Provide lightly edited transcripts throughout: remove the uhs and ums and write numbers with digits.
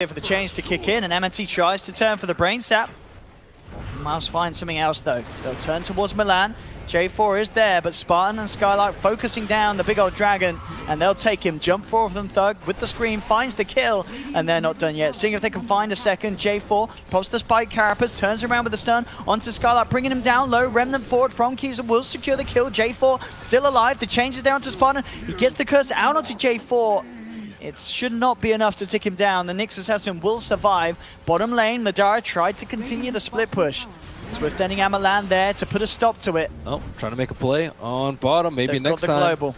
For the change to kick in, and MNT tries to turn for the brain sap. Mouz finds something else though. They'll turn towards Milan. J4 is there, but Spartan and Skylark focusing down the big old dragon, and they'll take him. Jump forward from Thug with the screen, finds the kill, and they're not done yet. Seeing if they can find a second. J4 pops the spike carapace, turns around with the stun onto Skylark, bringing him down low. Remnant forward from Keys will secure the kill. J4 still alive. The change is down to Spartan. He gets the curse out onto J4. It should not be enough to tick him down. The Nyx Assassin will survive. Bottom lane, Madara tried to continue the split push. Swift ending Amalan there to put a stop to it. Oh, trying to make a play on bottom, maybe They've next got the time. global.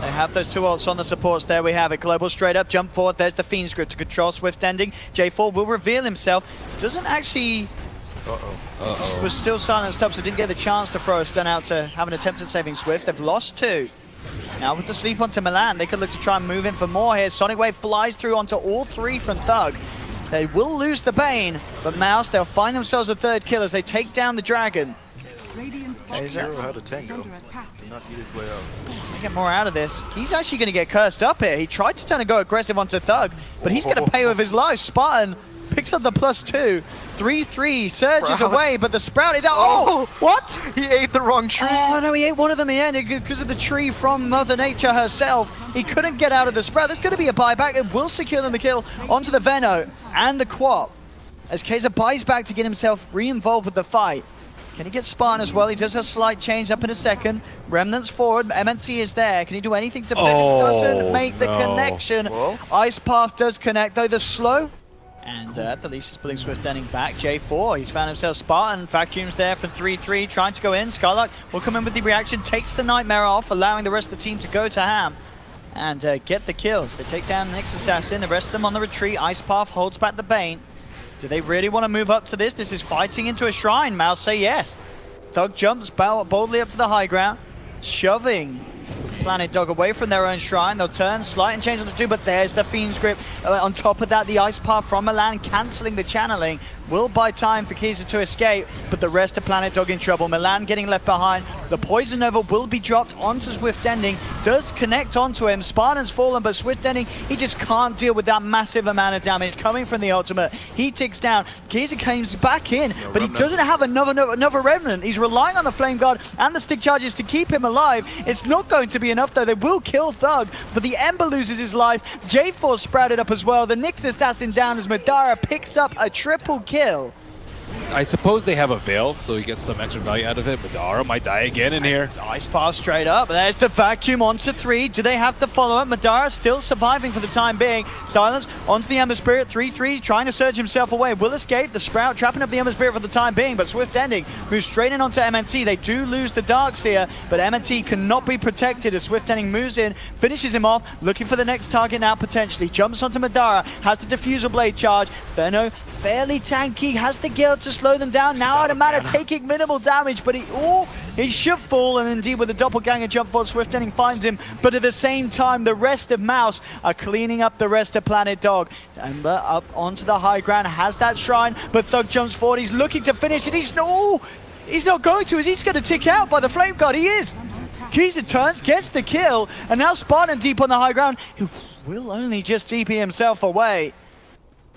They have those two ults on the supports. There we have it. Global straight up, jump forward. There's the Fiend script to control Swift ending. J4 will reveal himself. Doesn't actually... Was still silenced up, so didn't get the chance to throw a stun out to have an attempt at saving Swift. They've lost two. Now with the sleep onto Milan, they could look to try and move in for more here. Sonic Wave flies through onto all three from Thug. They will lose the Bane, but Mouz, they'll find themselves a third kill as they take down the Dragon. Zero had a tango. Did not eat his way out. They get more out of this. He's actually going to get cursed up here. He tried to turn and go aggressive onto Thug, but he's going to pay with his life. Spartan picks up the +2. 3-3 surges away, but the Sprout is out. Oh, what? He ate the wrong tree. Oh no, he ate one of them in because of the tree from Mother Nature herself. He couldn't get out of the Sprout. There's going to be a buyback. It will secure them the kill onto the Veno and the Quap. As Kaiser buys back to get himself re-involved with the fight. Can he get Spartan as well? He does have slight change up in a second. Remnants forward. MNT is there. Can he do anything to protect? Doesn't make the connection. Well. Ice Path does connect, though the slow. And at the least, he's pulling Swift ending back. J4, he's found himself Spartan. Vacuums there for 3-3, trying to go in. Skylark will come in with the reaction, takes the Nightmare off, allowing the rest of the team to go to ham and get the kills. They take down the Nyx Assassin, the rest of them on the retreat. Ice Path holds back the Bane. Do they really want to move up to this? This is fighting into a shrine. Mouz say yes. Thug jumps boldly up to the high ground, shoving Planet Dog away from their own shrine. They'll turn, slight and change on the two, but there's the Fiend's grip. On top of that, the Ice Path from Milan cancelling the channeling. Will buy time for Kiza to escape, but the rest of Planet Dog in trouble. Milan getting left behind. The Poison Nova will be dropped onto Swift Ending. Does connect onto him. Spartan's fallen, but Swift Ending, he just can't deal with that massive amount of damage coming from the ultimate. He ticks down. Kiza comes back in, but he doesn't have another Remnant. He's relying on the Flame Guard and the stick charges to keep him alive. It's not going to be enough though. They will kill Thug, but the Ember loses his life. J4 sprouted up as well. The Nyx Assassin down as Madara picks up a triple kill. I suppose they have a Veil, so he gets some extra value out of it. Madara might die again in here. Ice Path straight up. There's the Vacuum onto 3. Do they have to follow it? Madara still surviving for the time being. Silence onto the Ember Spirit. 3-3 trying to surge himself away. Will escape. The Sprout trapping up the Ember Spirit for the time being, but Swift Ending moves straight in onto MNT. They do lose the Darkseer, but MNT cannot be protected as Swift Ending moves in, finishes him off, looking for the next target now potentially. Jumps onto Madara, has the Diffusal Blade charge. Veno fairly tanky, has the Gale to slow them down. Now Automata taking minimal damage, but he should fall, and indeed with the doppelganger jump forward, Swift Ending finds him, but at the same time the rest of Mouz are cleaning up the rest of Planet Dog. Ember up onto the high ground, has that shrine, but Thug jumps forward, he's looking to finish it, he's not going to, he's going to tick out by the Flame Guard, he is! Kiza turns, gets the kill, and now Spartan deep on the high ground, who will only just TP himself away.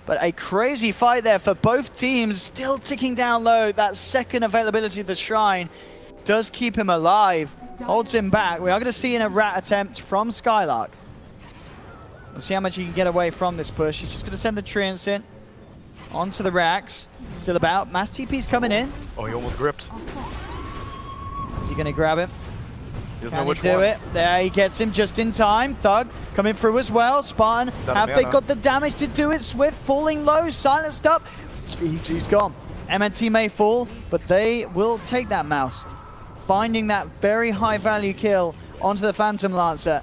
But a crazy fight there for both teams, still ticking down low. That second availability of the Shrine does keep him alive, holds him back. We are going to see a rat attempt from Skylark. We'll see how much he can get away from this push. He's just going to send the Treants in onto the racks. Still about. Mass TP's coming in. Oh, he almost gripped. Is he going to grab him? He doesn't Can know which he do one. it? There, he gets him just in time. Thug coming through as well. Spartan, have they got the damage to do it? Swift falling low, silenced up. He's gone. MNT may fall, but they will take that Mouz. Finding that very high value kill onto the Phantom Lancer.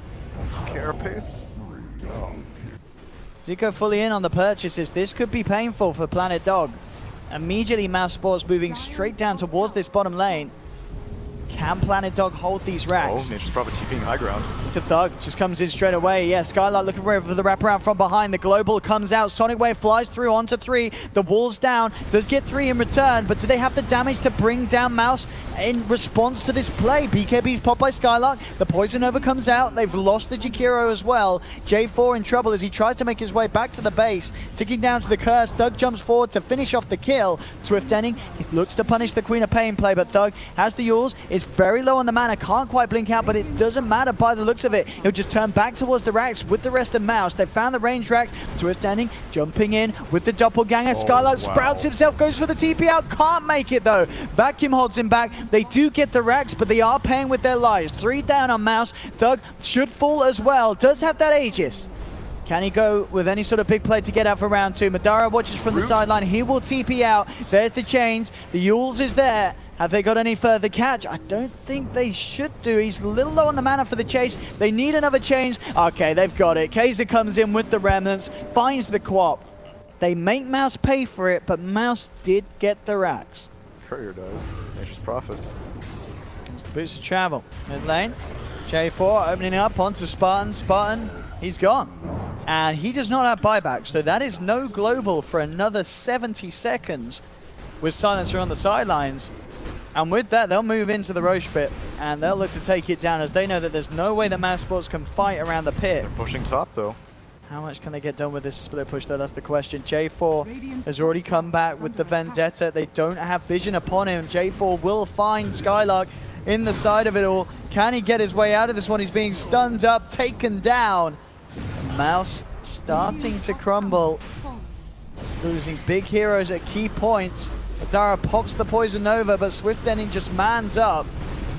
Carapace. Oh. Zico fully in on the purchases. This could be painful for Planet Dog. Immediately Mouz Sports moving straight down towards this bottom lane. Can Planet Dog hold these racks? Oh, Nature's probably TPing high ground. Look at Thug, just comes in straight away. Yeah, Skylark looking for the wraparound from behind. The global comes out. Sonic Wave flies through onto 3. The wall's down. Does get 3 in return, but do they have the damage to bring down Mouz in response to this play? BKB's popped by Skylark. The Poison Nova comes out. They've lost the Jakiro as well. J4 in trouble as he tries to make his way back to the base. Ticking down to the curse. Thug jumps forward to finish off the kill. Swift ending. He looks to punish the Queen of Pain play, but Thug has the Yules. Is very low on the mana. Can't quite blink out, but it doesn't matter by the looks of it. He'll just turn back towards the racks with the rest of Mouz. They found the range racks. Swift ending. Jumping in with the doppelganger. Skylark sprouts himself. Goes for the TP out. Can't make it though. Vacuum holds him back. They do get the racks, but they are paying with their lives. 3 down on Mouz. Thug should fall as well. Does have that Aegis. Can he go with any sort of big play to get out for round 2? Madara watches from the sideline. He will TP out. There's the chains. The Yules is there. Have they got any further catch? I don't think they should do. He's a little low on the mana for the chase. They need another change. Okay, they've got it. Kaiser comes in with the remnants, finds the Quap. They make Mouz pay for it, but Mouz did get the racks. Courier does. Nature's profit. It's the boost of travel. Mid lane. J4 opening up onto Spartan. Spartan, he's gone. And he does not have buyback, so that is no global for another 70 seconds with Silencer on the sidelines. And with that, they'll move into the Roche pit, and they'll look to take it down as they know that there's no way that Mouz Sports can fight around the pit. They're pushing top, though. How much can they get done with this split push, though? That's the question. J4 has already come back with the Vendetta. They don't have vision upon him. J4 will find Skylark in the side of it all. Can he get his way out of this one? He's being stunned up, taken down. Mouz starting to crumble. Losing big heroes at key points. Madara pops the Poison Nova, but Swift Ending just mans up,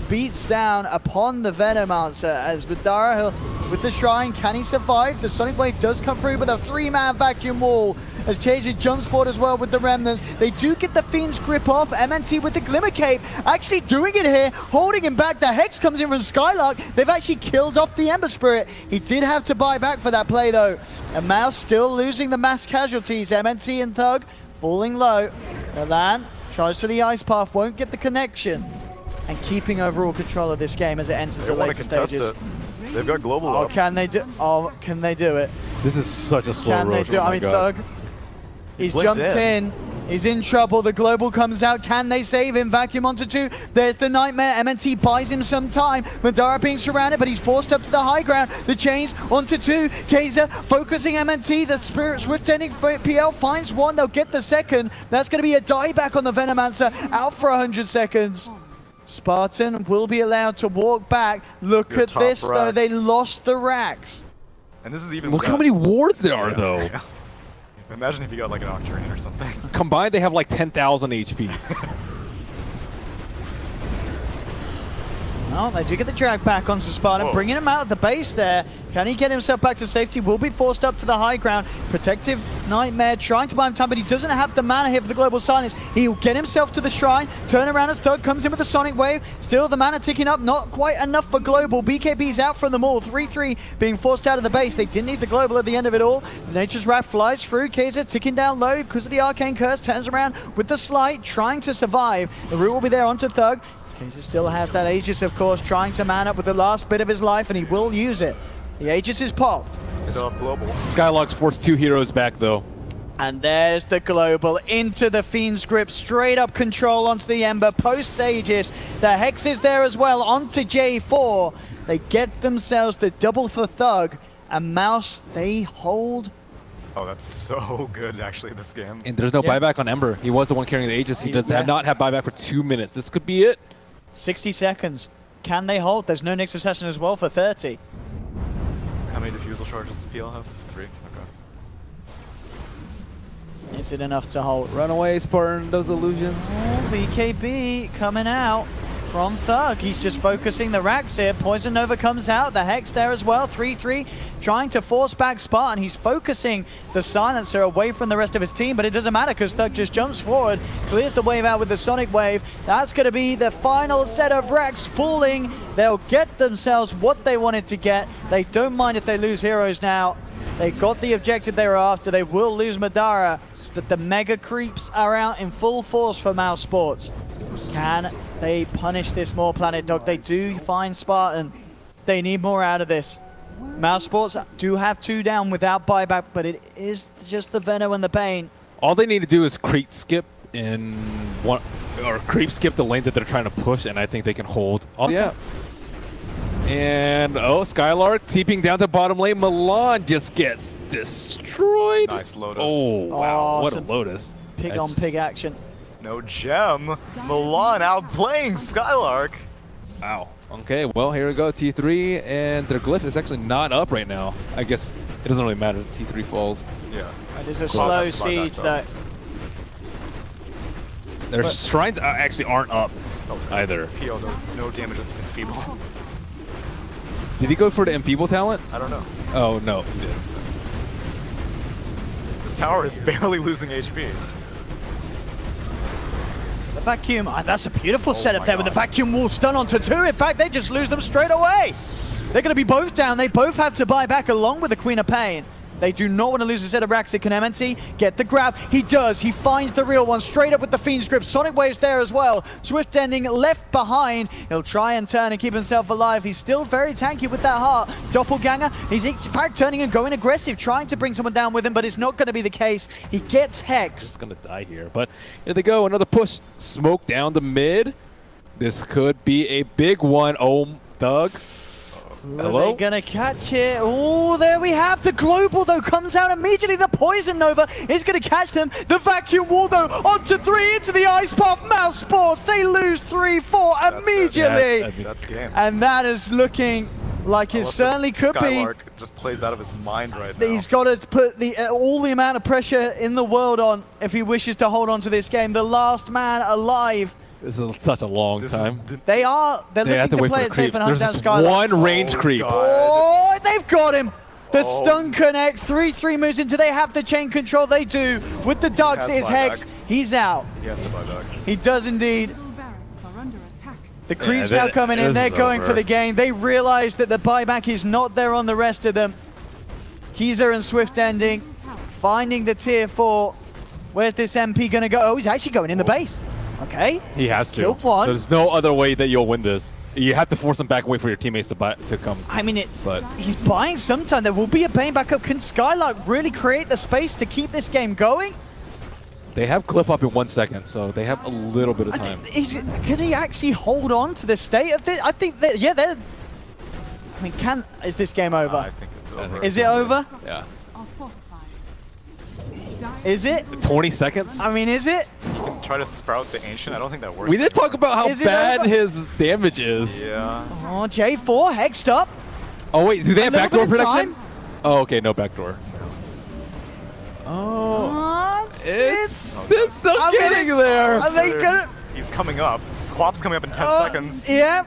beats down upon the Venomancer as Madara with the Shrine. Can he survive? The Sonic Wave does come through with a 3-man vacuum wall as KZ jumps forward as well with the Remnants. They do get the Fiend's grip off. MNT with the Glimmer Cape actually doing it here, holding him back. The Hex comes in from Skylark. They've actually killed off the Ember Spirit. He did have to buy back for that play though. And Mouz still losing the mass casualties. MNT and Thug falling low. Milan tries for the Ice Path, won't get the connection. And keeping overall control of this game as it enters the later stages. It. They've got global Oh, up. can they do? Oh, can they do it? This is such a slow Can they road. do? Oh I my mean, God. Thug, he's jumped in. He's in trouble. The global comes out. Can they save him? Vacuum onto 2. There's the Nightmare. MNT buys him some time. Madara being surrounded, but he's forced up to the high ground. The chains onto 2. Kaiser focusing MNT. The Spirit Swift ending PL finds one. They'll get the second. That's going to be a dieback on the Venomancer. Out for 100 seconds. Spartan will be allowed to walk back. Look at this, though. They lost the racks. And this is even. Look how many wards there are, though. Yeah. Imagine if you got like an Octarine or something. Combined, they have like 10,000 HP. Oh, they do get the drag back onto Spartan, bringing him out of the base there. Can he get himself back to safety? Will be forced up to the high ground. Protective Nightmare trying to buy him time, but he doesn't have the mana here for the global silence. He'll get himself to the shrine. Turn around as Thug comes in with the Sonic Wave. Still the mana ticking up, not quite enough for global. BKB's out from them all. 3-3 being forced out of the base. They didn't need the global at the end of it all. Nature's Wrath flies through. Kaiser ticking down low because of the Arcane Curse. Turns around with the Slight, trying to survive. The root will be there onto Thug. Kaiser still has that Aegis, of course, trying to man up with the last bit of his life, and he will use it. The Aegis is popped. Still up global. Skylark's forced 2 heroes back, though. And there's the global into the Fiend's grip, straight up control onto the Ember, post Aegis. The Hex is there as well, onto J4. They get themselves the double for Thug, and Mouz, they hold. Oh, that's so good, actually, this game. And there's no buyback on Ember. He was the one carrying the Aegis. He does not have buyback for 2 minutes. This could be it. 60 seconds. Can they hold? There's no Nix Assassin as well for 30. How many diffusal charges does PL have? 3? Okay. Is it enough to hold? Run away, Spartan, those illusions. Oh, BKB coming out from Thug. He's just focusing the racks here. Poison Nova comes out. The Hex there as well. 3-3 trying to force back Spartan. He's focusing the Silencer away from the rest of his team, but it doesn't matter because Thug just jumps forward, clears the wave out with the Sonic Wave. That's going to be the final set of racks falling. They'll get themselves what they wanted to get. They don't mind if they lose heroes now. They got the objective they were after. They will lose Madara, but the Mega Creeps are out in full force for Mouz Sports. Can they punish this more, Planet Dog? They do find Spartan. They need more out of this. Mouse Sports do have 2 down without buyback, but it is just the Venom and the Pain. All they need to do is creep skip in one, or creep skip the lane that they're trying to push, and I think they can hold. Oh, yeah. And Skylark teeping down the bottom lane. Milan just gets destroyed. Nice Lotus. Oh wow, what a some Lotus! Pig on pig action. No gem. Milan outplaying Skylark. Wow. Okay, well here we go. T3 and their glyph is actually not up right now. I guess it doesn't really matter. T3 falls. Yeah. It is a slow siege though. Their shrines actually aren't up either. PO does no damage with this Enfeeble. Did he go for the Enfeeble talent? I don't know. Oh no, he did. This tower is barely losing HP. The vacuum, that's a beautiful setup my there with the God. vacuum wall stun onto 2. In fact, they just lose them straight away. They're going to be both down. They both have to buy back along with the Queen of Pain. They do not want to lose a set of Raxic. Can MNT get the grab? He does. He finds the real one straight up with the Fiend's Grip. Sonic Wave's there as well. Swift Ending left behind. He'll try and turn and keep himself alive. He's still very tanky with that heart. Doppelganger, he's in fact turning and going aggressive, trying to bring someone down with him, but it's not going to be the case. He gets Hex. He's going to die here, but here they go. Another push. Smoke down the mid. This could be a big one. Oh, Thug. Hello? Are they gonna catch it? Oh, there we have the global though comes out immediately. The Poison Nova is gonna catch them. The vacuum wall though onto 3 into the ice pop. Mouse Sports, they lose 3-4 immediately. Yeah, That's game. And that is looking like it certainly could be. Skylark just plays out of his mind right now. He's got to put the all the amount of pressure in the world on if he wishes to hold on to this game. The last man alive. This is such a long time. They're They looking have to to wait play for it the safe creeps. and hunt There's down this Skylark. one range creep. God. Oh, they've got him. The Oh. stun connects. 3-3 moves in. Do they have the chain control? They do. With the ducks, He has it's buyback. Hex. He's out. He has to buy back. He does indeed. The creeps now coming in. this They're is going over. for the game. They realize that the buyback is not there on the rest of them. Keezer and Swift Ending finding the tier 4. Where's this MP going to go? Oh, he's actually going in the base. Okay. He has to. Killed one. There's no other way that you'll win this. You have to force him back and wait for your teammates to come. I mean, But he's buying some time. There will be a Bane back up. Can Skylark really create the space to keep this game going? they have clip up in 1 second, so they have a little bit of time. Could he actually hold on to the state of this? I think that, yeah, they're... I mean, is this game over? I think it's over. Is it over? Yeah. Is it? 20 seconds? I mean, is it? You can try to sprout the Ancient. I don't think that works. We did talk about how Is it bad over? his damage is. Yeah. Oh, J4, hexed up. Oh wait, do they have A little backdoor bit of protection? time. Oh, okay, no backdoor. Oh, it's still I mean, getting there. Are they gonna... He's coming up. Quap's coming up in 10 seconds. Yeah.